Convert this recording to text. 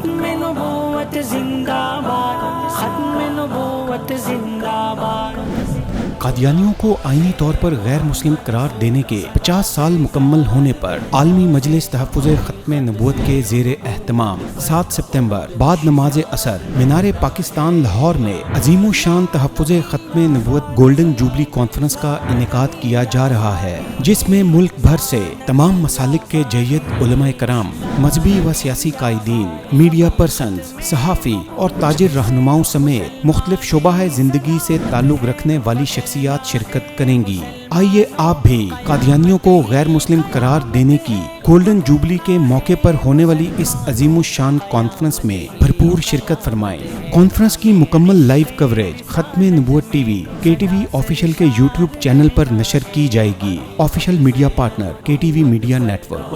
खत्म नबूवत जिंदाबाद, खत्म नबूवत जिंदाबाद। कादियानियों को आईनी तौर पर गैर मुस्लिम करार देने के 50 साल मुकम्मल होने पर आलमी मजलिस तहफ़्फ़ुज़ ख़त्म नबूवत के ज़ेर एहतमाम 7 सितंबर बाद नमाज असर मीनार पाकिस्तान लाहौर में अज़ीम शान तहफ़्फ़ुज़ ख़त्म नबूवत गोल्डन जुबली कॉन्फ्रेंस का इनेकाद किया जा रहा है, जिसमें मुल्क भर से तमाम मसालिक के जय्यद उलमाए कराम, मजहबी व सियासी कायदीन, मीडिया पर्सन, सहाफ़ी और ताजिर रहनुमाओं समेत मुख्तलिफ शोबाह ज़िंदगी से ताल्लुक़ रखने वाली शख्सियात शिरकत करेंगी। आइए आप भी कादियानियों को गैर मुस्लिम करार देने की गोल्डन जुबली के मौके पर होने वाली इस अजीम शान कॉन्फ्रेंस में भरपूर शिरकत फरमाएं। कॉन्फ्रेंस की मुकम्मल लाइव कवरेज खत्म नबूवत टीवी KTV ऑफिशियल के YouTube चैनल पर नशर की जाएगी। Official media partner KTV media network.